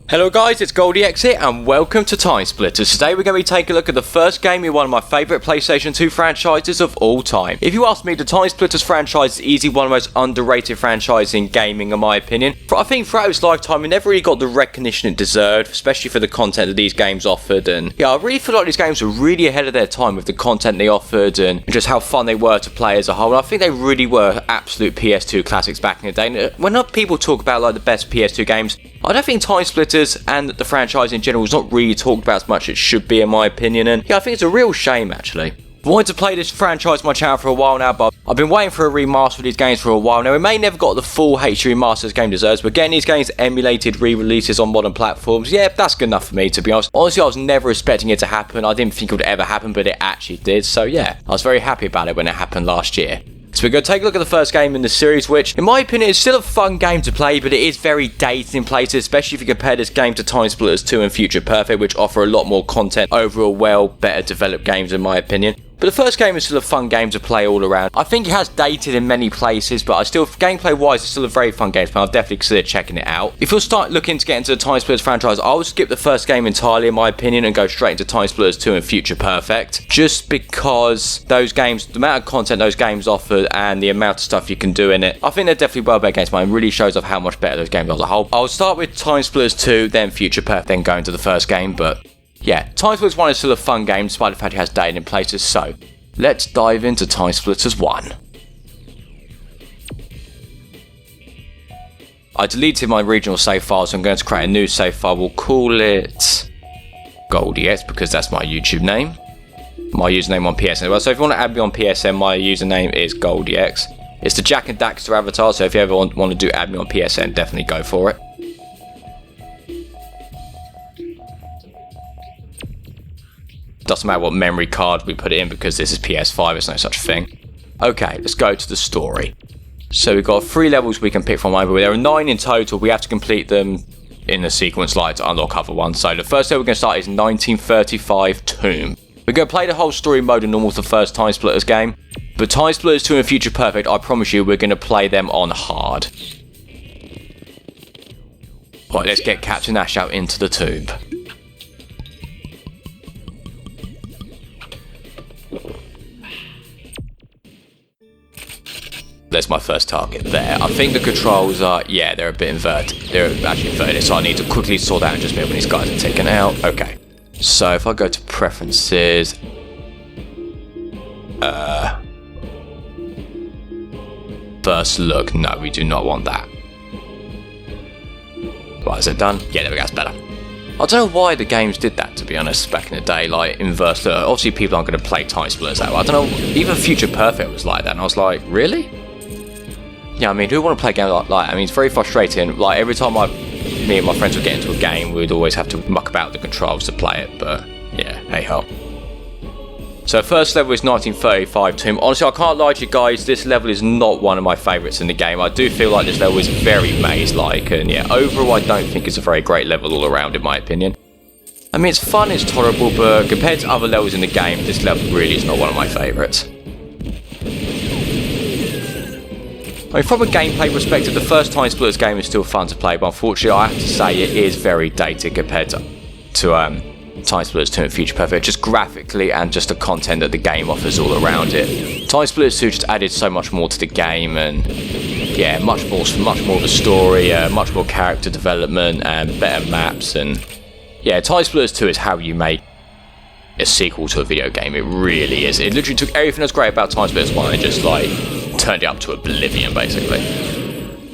Hello guys, it's goldiex here and welcome to TimeSplitters. Today we're going to be taking a look at the first game in one of my favourite PlayStation 2 franchises of all time. If you ask me, the TimeSplitters franchise is easily one of the most underrated franchises in gaming in my opinion. I think throughout its lifetime it never really got the recognition it deserved, especially for the content that these games offered, and yeah, I really feel like these games were really ahead of their time with the content they offered and just how fun they were to play as a whole. And I think they really were absolute PS2 classics back in the day. And when people talk about like the best PS2 games, I don't think TimeSplitters and the franchise in general is not really talked about as much as it should be in my opinion, and yeah, I think it's a real shame actually. I wanted to play this franchise on my channel for a while now, but I've been waiting for a remaster of these games for a while now. We may never got the full HD remaster this game deserves, but getting these games emulated re-releases on modern platforms, yeah, that's good enough for me to be honest. Honestly, I was never expecting it to happen. I didn't think it would ever happen, but it actually did, so yeah, I was very happy about it when it happened last year. So we're going to take a look at the first game in the series, which in my opinion is still a fun game to play, but it is very dated in places, especially if you compare this game to TimeSplitters 2 and Future Perfect, which offer a lot more content, overall well better developed games in my opinion. But the first game is still a fun game to play all around. I think it has dated in many places, but I still, gameplay wise, it's still a very fun game to play. I'll definitely consider checking it out. If you'll start looking to get into the TimeSplitters franchise, I will skip the first game entirely in my opinion and go straight into TimeSplitters 2 and Future Perfect. Just because those games, the amount of content those games offer and the amount of stuff you can do in it, I think they're definitely well better games, but it really shows off how much better those games are as a whole. I'll start with TimeSplitters 2, then Future Perfect, then go into the first game, but yeah, TimeSplitters 1 is still a fun game despite the fact it has dated in places, so let's dive into TimeSplitters 1. I deleted my original save file, so I'm going to create a new save file. We'll call it goldiex because that's my YouTube name. My username on PSN. Well, so if you want to add me on PSN, my username is goldiex. It's the Jack and Daxter avatar, so if you ever want to do add me on PSN, definitely go for it. Doesn't matter what memory card we put it in because this is PS5, there's no such thing. Okay, let's go to the story. So we've got 3 levels we can pick from over. There are 9 in total. We have to complete them in the sequence like to unlock other ones. So the first level we're going to start is 1935 Tomb. We're going to play the whole story mode in normal for the first TimeSplitters game. But TimeSplitters 2 and Future Perfect, I promise you, we're going to play them on hard. Right, let's get Captain Ash out into the tomb. There's my first target there. I think the controls are, yeah, they're a bit inverted. They're actually inverted, so I need to quickly sort out and just move when these guys are taken out. Okay. So if I go to preferences, first look, no, we do not want that. Right, is it done? Yeah, there we go, that's better. I don't know why the games did that, to be honest, back in the day, like inverse look. Obviously people aren't going to play TimeSplitters that way. I don't know, even Future Perfect was like that, and I was like, really? Yeah, I mean, who would want to play a game like that? I mean, it's very frustrating. Like, every time me and my friends would get into a game, we'd always have to muck about the controls to play it, but yeah, hey-ho. So first level is 1935 Tomb. Honestly, I can't lie to you guys, this level is not one of my favourites in the game. I do feel like this level is very maze-like, and yeah, overall I don't think it's a very great level all around in my opinion. I mean, it's fun, it's tolerable, but compared to other levels in the game, this level really is not one of my favourites. I mean, from a gameplay perspective, the first TimeSplitters game is still fun to play, but unfortunately I have to say it is very dated compared to TimeSplitters 2 and Future Perfect, just graphically and just the content that the game offers all around it. TimeSplitters 2 just added so much more to the game, and yeah, much more of a story, much more character development and better maps, and yeah, TimeSplitters 2 is how you make a sequel to a video game. It really is. It literally took everything that's great about TimeSplitters 1 and just like turned it up to oblivion basically.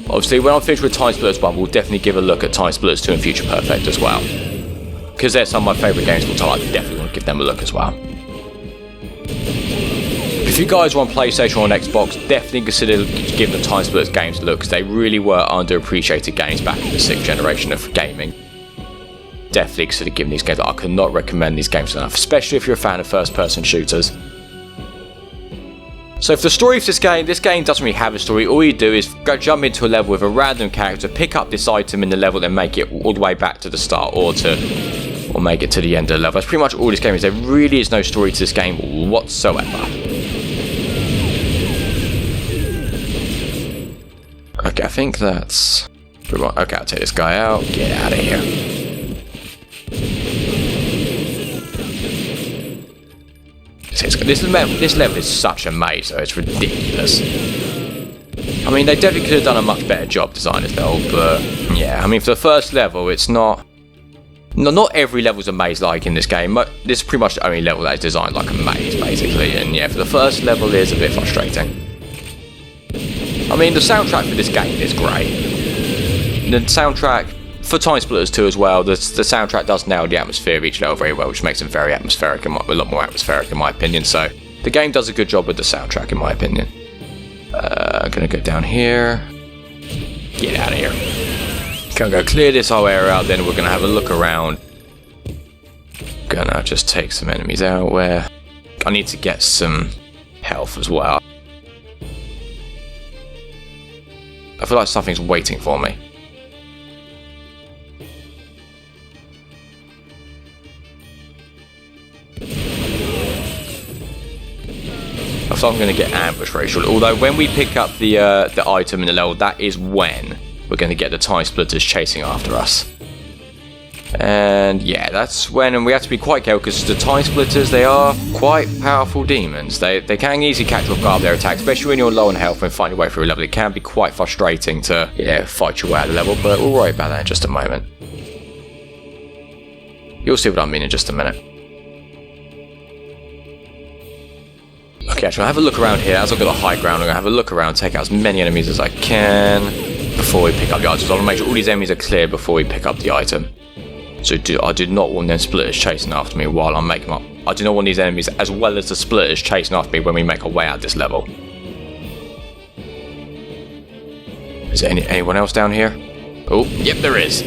Obviously when I'm finished with TimeSplitters 1, we'll definitely give a look at TimeSplitters 2 and Future Perfect as well, because they're some of my favourite games of all time. I definitely want to give them a look as well. If you guys are on PlayStation or on Xbox, definitely consider giving the TimeSplitters games a look, because they really were underappreciated games back in the 6th generation of gaming. Definitely consider giving these games. I could not recommend these games enough, especially if you're a fan of first-person shooters. So for the story of this game doesn't really have a story. All you do is go jump into a level with a random character, pick up this item in the level, then make it all the way back to the start, or make it to the end of the level. That's pretty much all this game is. There really is no story to this game whatsoever. Okay, I think that's... Okay, I'll take this guy out. Get out of here. This level is such a maze, though. It's ridiculous. I mean, they definitely could have done a much better job designing this level, but yeah, I mean, for the first level, it's not every level's a maze like in this game. But this is pretty much the only level that is designed like a maze, basically. And yeah, for the first level, it's a bit frustrating. I mean, the soundtrack for this game is great. The soundtrack for TimeSplitters 2 as well, the soundtrack does nail the atmosphere of each level very well, which makes it very atmospheric, a lot more atmospheric in my opinion. So the game does a good job with the soundtrack in my opinion. Gonna go down here. Get out of here. Gonna go clear this whole area out, then we're gonna have a look around. Gonna just take some enemies out where I need to get some health as well. I feel like something's waiting for me. So I'm going to get ambushed very shortly. Although when we pick up the item in the level, that is when we're going to get the TimeSplitters chasing after us. And yeah, that's when, and we have to be quite careful because the TimeSplitters, they are quite powerful demons. They can easily catch you off guard with their attacks, especially when you're low on health and find your way through a level. It can be quite frustrating to fight your way out of the level, but we'll worry about that in just a moment. You'll see what I mean in just a minute. Okay, actually, I'll have a look around here. As I've got the high ground, I'm going to have a look around, take out as many enemies as I can before we pick up the items. I want to make sure all these enemies are clear before we pick up the item. So I do not want them splitters chasing after me while I'm making up. I do not want these enemies as well as the splitters chasing after me when we make our way out of this level. Is there anyone else down here? Oh, yep, there is.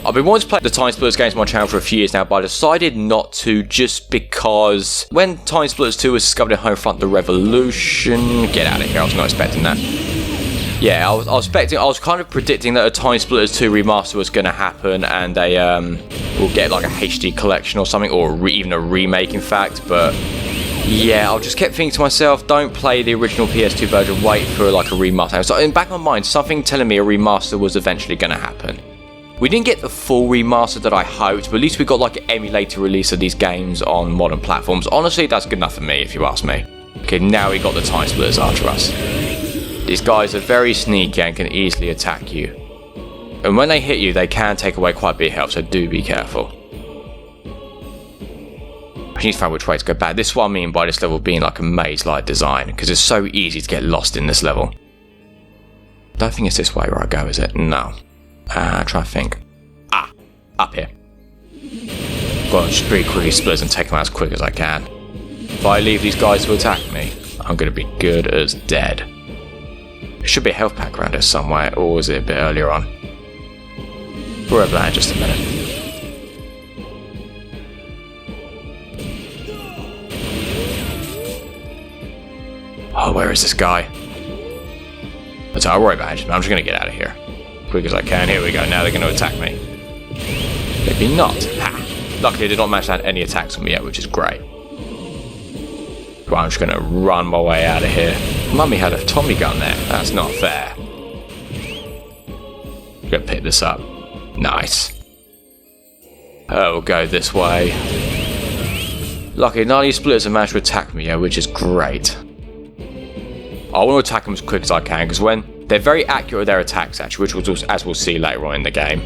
I've been wanting to play the TimeSplitters games on my channel for a few years now, but I decided not to just because when TimeSplitters 2 was discovered in Homefront the Revolution... Get out of here, I was not expecting that. Yeah, I was kind of predicting that a TimeSplitters 2 remaster was going to happen and we'll get like a HD collection or something, or even a remake in fact, but yeah, I just kept thinking to myself, don't play the original PS2 version, wait for like a remaster. So in the back of my mind, something telling me a remaster was eventually going to happen. We didn't get the full remaster that I hoped, but at least we got like an emulator release of these games on modern platforms. Honestly, that's good enough for me, if you ask me. Okay, now we got the TimeSplitters after us. These guys are very sneaky and can easily attack you. And when they hit you, they can take away quite a bit of health, so do be careful. I need to find which way to go back. This is what I mean by this level being like a maze-like design, because it's so easy to get lost in this level. I don't think it's this way where I go, is it? No. Try to think. Ah, up here. Well, just pretty quickly splitters and take them out as quick as I can. If I leave these guys to attack me, I'm going to be good as dead. There should be a health pack around here somewhere, or is it a bit earlier on? We'll have that in just a minute. Oh, where is this guy? But I'll worry about it. I'm just going to get out of here. Quick as I can. Here we go. Now they're going to attack me. Maybe not. Ha! Luckily, they did not manage to have any attacks on me yet, which is great. Well, I'm just going to run my way out of here. Mummy had a Tommy gun there. That's not fair. Gonna pick this up. Nice. We'll go this way. Luckily, none of these splitters have managed to attack me yet, which is great. I want to attack them as quick as I can, because when they're very accurate with their attacks, actually, which as we'll see later on in the game.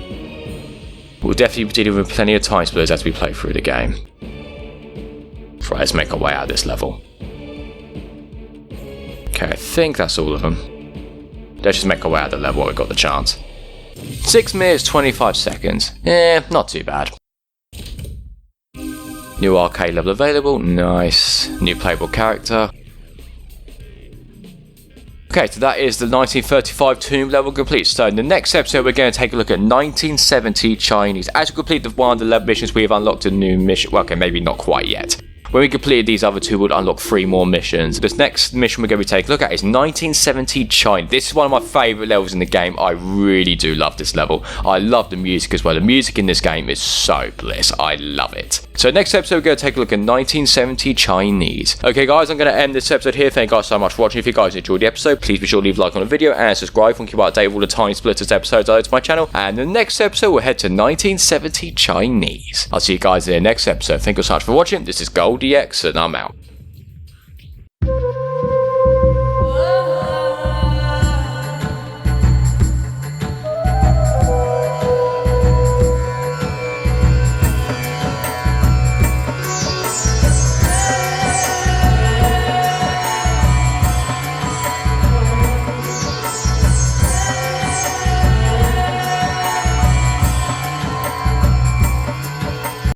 We'll definitely be dealing with plenty of TimeSplitters as we play through the game. Right, let's make our way out of this level. Okay, I think that's all of them. Let's just make our way out of the level while we've got the chance. 6 minutes, 25 seconds. Not too bad. New arcade level available. Nice. New playable character. Okay, so that is the 1935 tomb level complete. So in the next episode, we're going to take a look at 1970 Chinese. As we complete one of the 11 missions, we have unlocked a new mission. Well, okay, maybe not quite yet. When we completed these other two, we'll unlock 3 more missions. This next mission we're going to be taking a look at is 1970 China. This is one of my favourite levels in the game. I really do love this level. I love the music as well. The music in this game is so bliss. I love it. So next episode, we're going to take a look at 1970 Chinese. Okay guys, I'm going to end this episode here. Thank you guys so much for watching. If you guys enjoyed the episode, please be sure to leave a like on the video and subscribe. Thank you about update all the TimeSplitters episodes I to my channel. And the next episode, we'll head to 1970 Chinese. I'll see you guys in the next episode. Thank you so much for watching. This is goldiex, and I'm out.